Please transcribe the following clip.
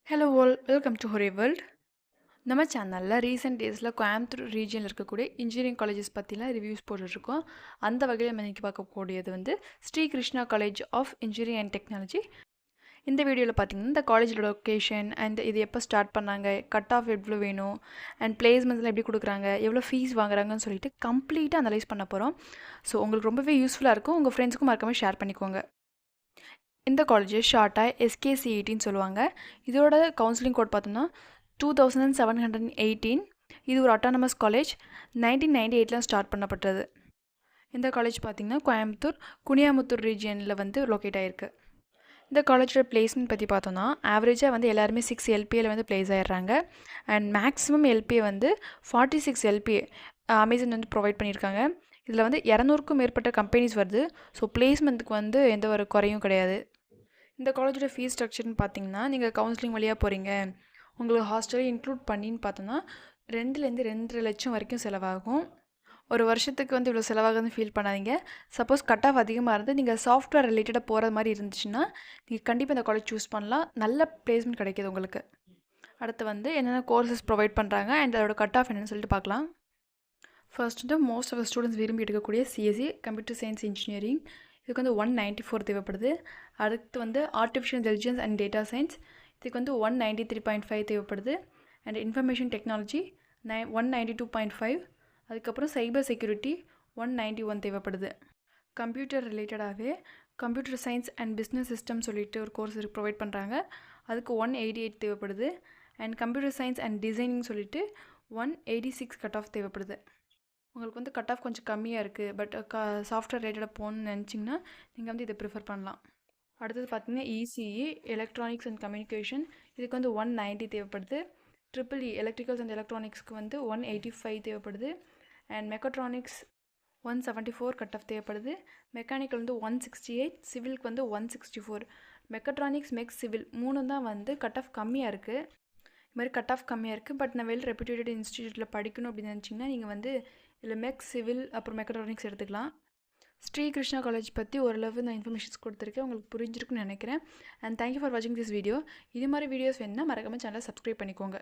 Hello all, welcome to Hooray World. நம்ம சேனலில் recent டேஸில் கோயம்புத்தூர் ரீஜனில் இருக்கக்கூடிய இன்ஜினியரிங் காலேஜஸ் பற்றிலாம் ரிவ்யூஸ் போட்டுட்ருக்கோம். அந்த வகையில் நம்ம இன்றைக்கி பார்க்கக்கூடியது வந்து Sri Krishna college of engineering and technology. இந்த வீடியோவில் பார்த்தீங்கன்னா இந்த காலேஜோட லொக்கேஷன் அண்ட் இது எப்போ ஸ்டார்ட் பண்ணாங்க, கட் ஆஃப் எவ்வளோ வேணும், அண்ட் பிளேஸ்மெண்ட்ஸ்லாம் எப்படி கொடுக்குறாங்க, எவ்வளோ ஃபீஸ் வாங்குறாங்கன்னு சொல்லிட்டு கம்ப்ளீட்டாக அனலைஸ் பண்ண போகிறோம். ஸோ உங்களுக்கு ரொம்பவே யூஸ்ஃபுல்லாக இருக்கும். உங்கள் ஃப்ரெண்ட்ஸுக்கும் மறக்காமல் ஷேர் பண்ணிக்கோங்க. இந்த காலேஜ் ஷார்ட்டாக எஸ்கேசிஇடின்னு சொல்லுவாங்க. இதோட கவுன்சிலிங் கோட் பார்த்தோம்னா 2718. இது ஒரு அட்டானமஸ் காலேஜ். 1998 ஸ்டார்ட் பண்ணப்பட்டது. இந்த காலேஜ் பார்த்திங்கன்னா கோயம்புத்தூர் குனியாமுத்தூர் ரீஜியனில் வந்து லொக்கேட் ஆகிருக்கு. இந்த காலேஜோட பிளேஸ்மெண்ட் பற்றி பார்த்தோன்னா ஆவரேஜாக வந்து எல்லாருமே 6 எல்பிஏல வந்து பிளேஸ் ஆகிடுறாங்க. அண்ட் மேக்ஸிமம் எல்பிஏ வந்து 46 எல்பிஏ அமேசான் வந்து ப்ரொவைட் பண்ணியிருக்காங்க. இதில் வந்து 200க்கும் மேற்பட்ட கம்பெனிஸ் வருது. ஸோ பிளேஸ்மெண்ட்டுக்கு வந்து எந்த ஒரு குறையும் கிடையாது. இந்த காலேஜோட ஃபீஸ் ஸ்ட்ரக்சர்னு பார்த்தீங்கன்னா நீங்கள் கவுன்சிலிங் வழியாக போகிறீங்க, உங்களுக்கு ஹாஸ்டல் இன்க்ளூட் பண்ணின்னு பார்த்தோன்னா 2லேருந்து 2.5 லட்சம் வரைக்கும் செலவாகும். ஒரு வருஷத்துக்கு வந்து இவ்வளோ செலவாகுதுன்னு ஃபீல் பண்ணாதீங்க. சப்போஸ் கட் ஆஃப் அதிகமாக இருந்து நீங்கள் சாஃப்ட்வேர் ரிலேட்டடாக போகிற மாதிரி இருந்துச்சுன்னா நீங்கள் கண்டிப்பாக இந்த காலேஜ் சூஸ் பண்ணலாம். நல்ல பிளேஸ்மெண்ட் கிடைக்கிது உங்களுக்கு. அடுத்து வந்து என்னென்ன கோர்சஸ் ப்ரொவைட் பண்ணுறாங்க அண்ட் அதோட கட் ஆஃப் என்னென்னு சொல்லிட்டு பார்க்கலாம். ஃபர்ஸ்ட் வந்து மோஸ்ட் ஆஃப் த ஸ்டூடெண்ட்ஸ் விரும்பி எடுக்கக்கூடிய சிஎஸ்சி கம்ப்யூட்டர் சயின்ஸ் இன்ஜினியரிங். இதுக்கு வந்து 194 தேவைப்படுது. அடுத்து வந்து artificial intelligence and data science. இதுக்கு வந்து 193.5 தேவைப்படுது. And information technology 192.5. அதுக்கப்புறம் சைபர் செக்யூரிட்டி 191 தேவைப்படுது. கம்ப்யூட்டர் ரிலேட்டடாகவே computer science and business system சொல்லிட்டு ஒரு கோர்ஸ் ப்ரொவைட் பண்ணுறாங்க. அதுக்கு 188 தேவைப்படுது. And computer science and designing சொல்லிட்டு 186 கட் ஆஃப் தேவைப்படுது. உங்களுக்கு வந்து கட் ஆஃப் கொஞ்சம் கம்மியாக இருக்குது, பட் சாஃப்ட்வேர் ரிலேட்டடாக போகணுன்னு நினச்சிங்கன்னா நீங்கள் வந்து இதை ப்ரிஃபர் பண்ணலாம். அடுத்தது பார்த்திங்கன்னா இசிஇ எலக்ட்ரானிக்ஸ் அண்ட் கம்யூனிகேஷன். இதுக்கு வந்து 190 தேவைப்படுது. ட்ரிபிள்இ எலக்ட்ரிக்கல்ஸ் அண்ட் எலக்ட்ரானிக்ஸ்க்கு வந்து 185 தேவைப்படுது. அண்ட் மெக்கட்ரானிக்ஸ் 174 கட் ஆஃப் தேவைப்படுது. மெக்கானிக்கல் வந்து 168, சிவிலுக்கு வந்து 164. மெக்கட்ரானிக்ஸ் சிவில் 3 தான் வந்து கட் ஆஃப் கம்மியாக இருக்குது. இது மாதிரி கட் ஆஃப் கம்மியாக இருக்குது, பட் நான் வெல் ரெப்யூட்டட் இன்ஸ்டியூட்டில் படிக்கணும் அப்படின்னு நினச்சிங்கன்னா நீங்கள் வந்து இதில் சிவில் அப்புறம் மெக்கட்ரானிக்ஸ் எடுத்துக்கலாம். ஸ்ரீ கிருஷ்ணா காலேஜ் பற்றி ஓரளவு நான் இன்ஃபர்மேஷன்ஸ் கொடுத்துருக்கேன், உங்களுக்கு புரிஞ்சிருக்குன்னு நினைக்கிறேன். அண்ட் தேங்க்யூ ஃபார் வாட்சிங் திஸ் வீடியோ. இது மாதிரி வீடியோஸ் வேணுன்னா மறக்காமல் சேனலை சப்ஸ்கிரைப் பண்ணிக்கோங்க.